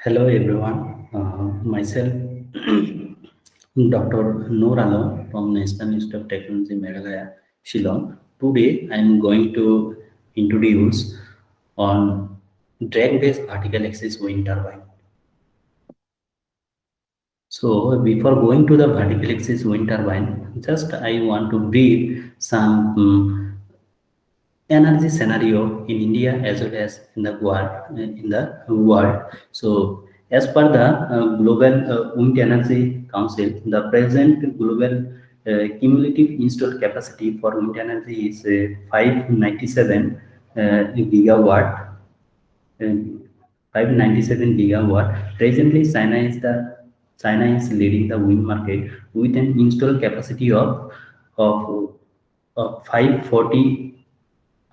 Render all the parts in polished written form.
Hello everyone, myself Dr. Noor Alam from National Institute of Technology, Meghalaya, Shillong. Today I am going to introduce on drag-based vertical axis wind turbine. So before going to the vertical axis wind turbine, just I want to brief some energy scenario in India as well as in the world. So, as per the Global Wind Energy Council, the present global cumulative installed capacity for wind energy is 597 gigawatt. Uh, 597 gigawatt. Presently, China is leading the wind market with an installed capacity of 540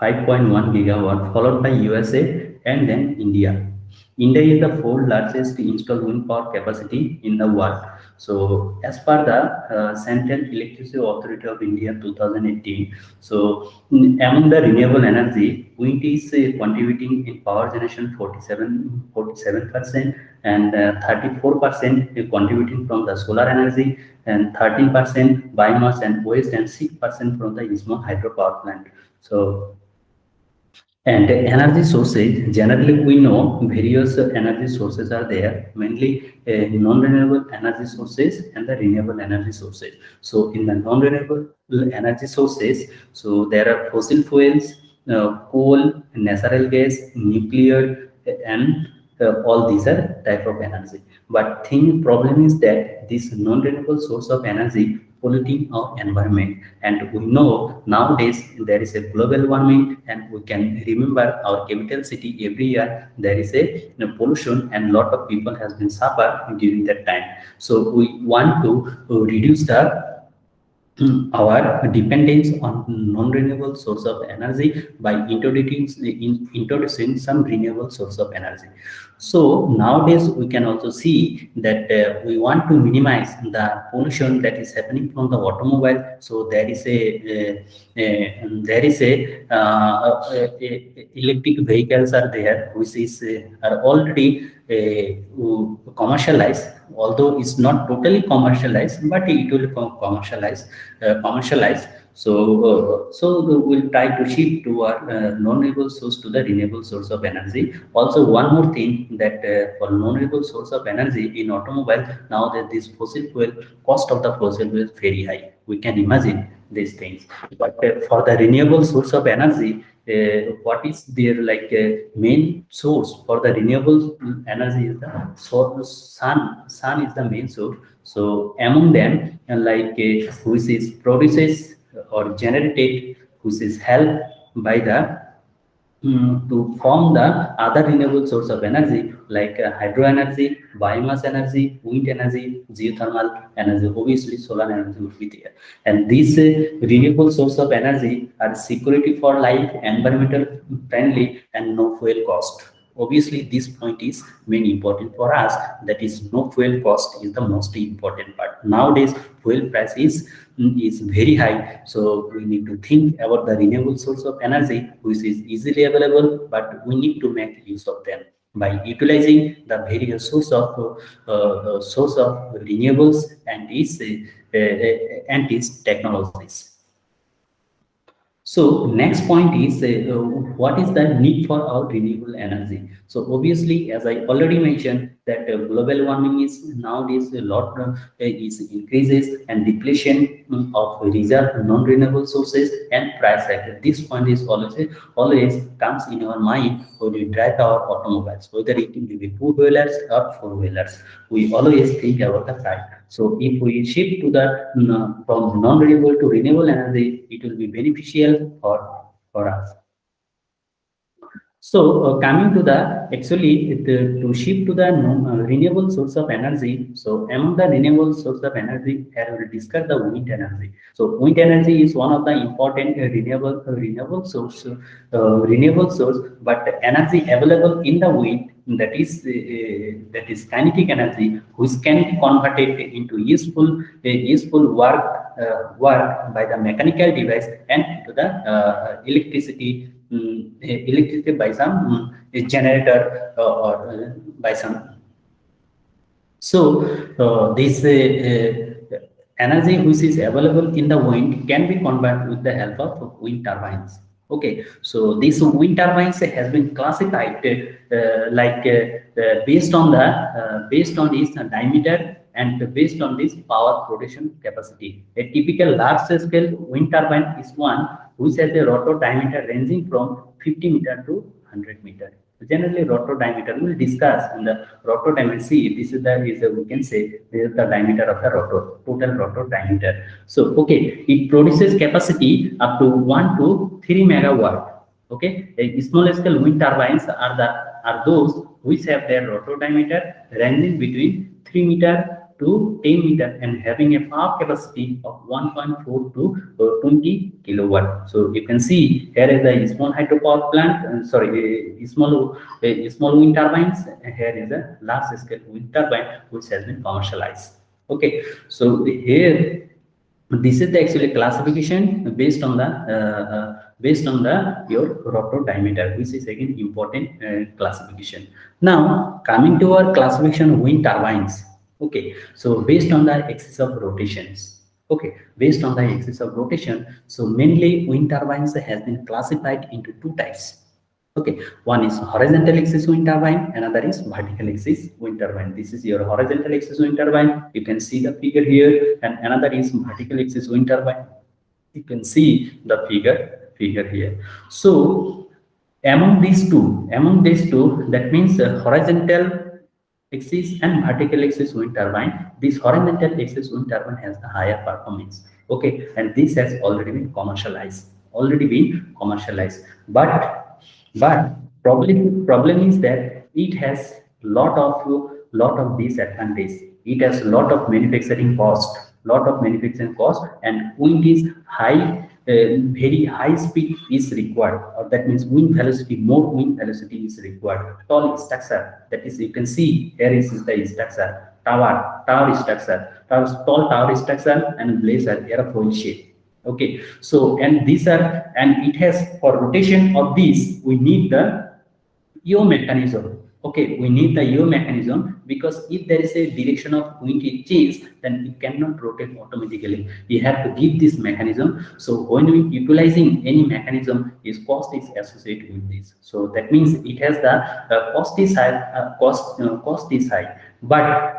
5.1 gigawatt, followed by USA and then India. India is the fourth largest installed wind power capacity in the world. So, as per the Central Electricity Authority of India 2018, so among the renewable energy, wind is contributing in power generation 47%, and 34% contributing from the solar energy, and 13% biomass and waste, and 6% from the small hydropower plant. So, and energy sources, generally we know various energy sources are there, mainly non-renewable energy sources and the renewable energy sources. So in the non-renewable energy sources, so there are fossil fuels, coal, natural gas, nuclear, and all these are type of energy. But thing problem is that this non-renewable source of energy polluting our environment, and we know nowadays there is a global warming, and we can remember our capital city every year there is a pollution, and lot of people has been suffer during that time. So we want to reduce the our dependence on non-renewable source of energy by introducing some renewable source of energy. So nowadays we can also see that we want to minimize the pollution that is happening from the automobile. So there is a electric vehicles are there, which is are already commercialized, although it's not totally commercialized, but it will commercialized. So we'll try to shift to our non-renewable source to the renewable source of energy. Also, one more thing that for non-renewable source of energy in automobile, now that this fossil fuel cost of the fossil fuel is very high, we can imagine these things. But for the renewable source of energy, what is their like main source for the renewable energy is the source, sun is the main source. So among them, which is produces or generated, which is helped by the to form the other renewable source of energy like hydro energy, biomass energy, wind energy, geothermal energy. Obviously, solar energy would be there. And these renewable source of energy are security for life, environmental friendly, and no fuel cost. Obviously, this point is very important for us. That is, no fuel cost is the most important part. Nowadays, fuel price is very high, so we need to think about the renewable source of energy, which is easily available, but we need to make use of them by utilizing the various source of renewables and its technologies. So next point is what is the need for our renewable energy? So obviously, as I already mentioned, that global warming is nowadays a lot is increases and depletion of reserve non-renewable sources and price factor. This point is always comes in our mind when we drive our automobiles, whether it will be two-wheelers or four-wheelers. We always think about the price. So if we shift to the from non-renewable to renewable energy, it will be beneficial for us. So coming to the to shift to the renewable source of energy. So among the renewable source of energy, here we will discuss the wind energy. So wind energy is one of the important renewable source, but energy available in the wind, that is kinetic energy, which can be converted into useful work by the mechanical device and to the electricity by some generator or by some So this energy which is available in the wind can be converted with the help of wind turbines. Okay, so this wind turbines has been classified based on its diameter and based on this power production capacity. A typical large scale wind turbine is one which has a rotor diameter ranging from 50 meter to 100 meter. Generally, rotor diameter we'll discuss in the rotor diameter. See, this is we can say this is the diameter of the rotor, total rotor diameter. So, okay, it produces capacity up to 1 to 3 megawatt. Okay, a small scale wind turbines are those which have their rotor diameter ranging between 3 meter to 10 meter and having a power capacity of 1.4 to 20 kilowatt. So you can see here is the small hydropower plant, small wind turbines. Here is a large scale wind turbine which has been commercialized. Okay, so here this is the actually classification based on the your rotor diameter, which is again important classification. Now coming to our classification of wind turbines. Okay, so based on the axis of rotations. Okay, based on the axis of rotation, so mainly wind turbines has been classified into two types. Okay, one is horizontal axis wind turbine, another is vertical axis wind turbine. This is your horizontal axis wind turbine. You can see the figure here, and another is vertical axis wind turbine. You can see the figure here. So among these two, that means horizontal axis and vertical axis wind turbine. This horizontal axis wind turbine has the higher performance. Okay, and this has already been commercialized. But problem is that it has lot of disadvantage. It has lot of manufacturing cost, and wind is high. Very high speed is required, or that means more wind velocity is required. Tall structure, that is, you can see here is the structure, tower structure, tall tower structure, and blazer airfoil shape. Okay, so and it has, for rotation of this we need the yaw mechanism. Okay, we need the yaw mechanism, because if there is a direction of wind it change, then it cannot rotate automatically. We have to give this mechanism. So when we utilizing any mechanism, its cost is associated with this. So that means it has the cost is high, but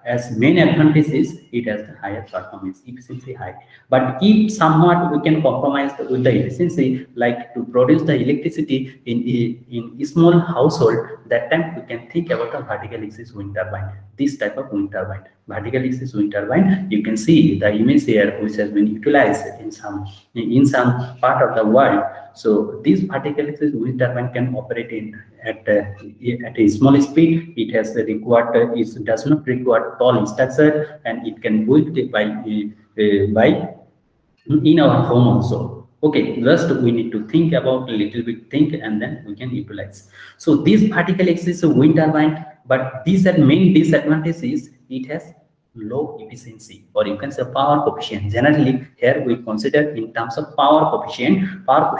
as main advantage is it has the higher performance, efficiency high. But if somewhat we can compromise with the efficiency, like to produce the electricity in small household, that time we can think about a vertical axis wind turbine. This type of wind turbine, vertical axis wind turbine, you can see the image here, which has been utilized in some part of the world. So this vertical axis wind turbine can operate at a small speed. It has required, it does not require tall structure, and it can build it by in our home also. Okay, just we need to think about a little bit, think, and then we can utilize. So this vertical axis wind turbine, but these are main disadvantages. It has low efficiency, or you can say power coefficient. Generally here we consider in terms of power coefficient, or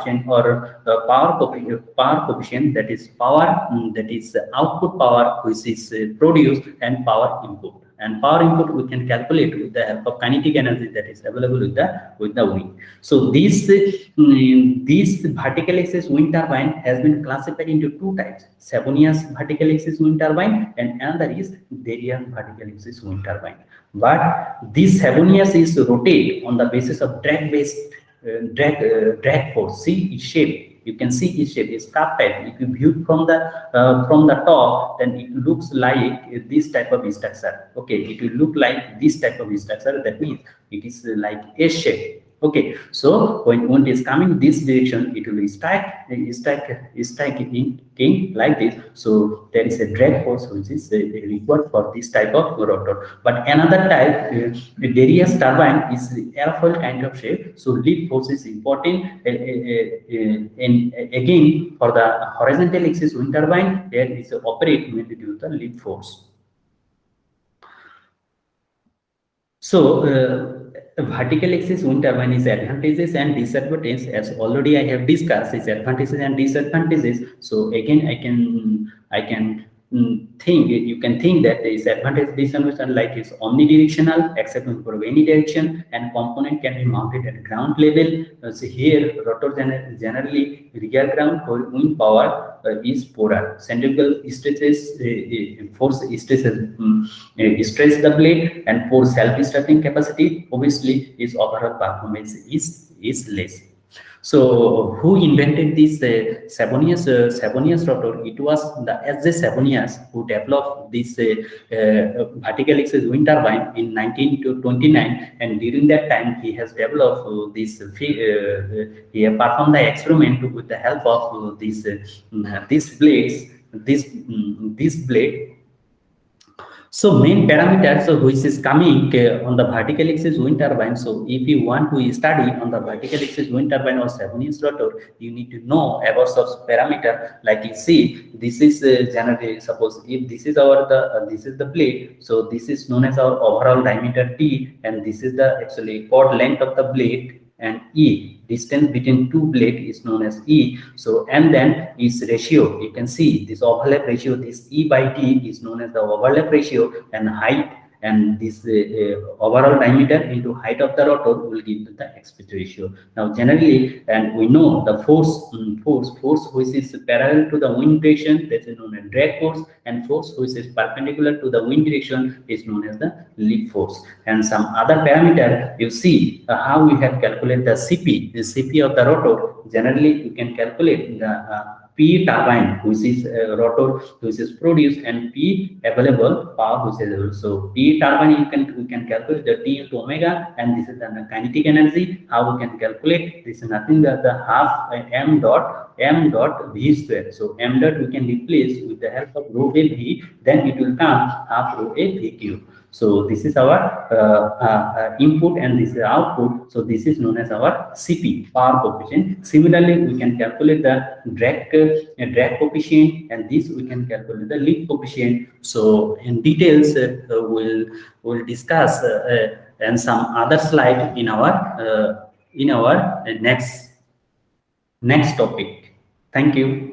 power coefficient, that is that is output power which is produced, and power input. And power input we can calculate with the help of kinetic energy that is available with the wind. So this vertical axis wind turbine has been classified into two types: Savonius vertical axis wind turbine, and another is Derian vertical axis wind turbine. But this Savonius is rotate on the basis of drag force. See its shape. You can see its shape is cup type. If you view from the top, then it looks like this type of structure. Okay, it will look like this type of structure. That means it is like S shape. Okay, so when it is coming this direction, it will strike in like this. So there is a drag force which is required for this type of rotor. But another type, the Darius turbine, is airfoil kind of shape. So lift force is important. And again, for the horizontal axis wind turbine, there is operate mainly due to the lift force. So, vertical axis wind turbine is advantages and disadvantages, as already I have discussed its advantages and disadvantages. So again, I can think you can think that there is advantage disadvantage like it's omnidirectional except for any direction, and component can be mounted at ground level. So here rotor generally rear ground for wind power is poorer. Centrifugal stresses force stresses stress the blade, and for self-starting capacity obviously is overall performance is less. So, who invented this Savonius rotor? It was the S.J. Savonius who developed this vertical axis wind turbine in 1929, and during that time he has developed he have performed the experiment with the help of these blades, this blade. So main parameters which is coming on the vertical axis wind turbine. So if you want to study on the vertical axis wind turbine or Savonius rotor, you need to know about such parameter. Like you see, this is generally, suppose if this is our this is the blade, so this is known as our overall diameter D, and this is the actually chord length of the blade, and E, distance between two blades is known as E. So and then its ratio, you can see this overlap ratio, this E by D is known as the overlap ratio, and height, and this overall diameter into height of the rotor will give the aspect ratio. Now generally, and we know the force which is parallel to the wind direction, that is known as drag force, and force which is perpendicular to the wind direction is known as the leap force. And some other parameter, you see how we have calculated the CP of the rotor. Generally you can calculate the P turbine, which is rotor, which is produced, and P available power, which is available. So P turbine, we can calculate the T into omega, and this is the kinetic energy. How we can calculate? This is nothing but the half m dot v square. So m dot we can replace with the help of rho a v, then it will come half rho a v cube. So this is our input, and this is output. So this is known as our CP, power coefficient. Similarly, we can calculate the drag coefficient, and this we can calculate the lift coefficient. So in details, we'll discuss and some other slide in our next topic. Thank you.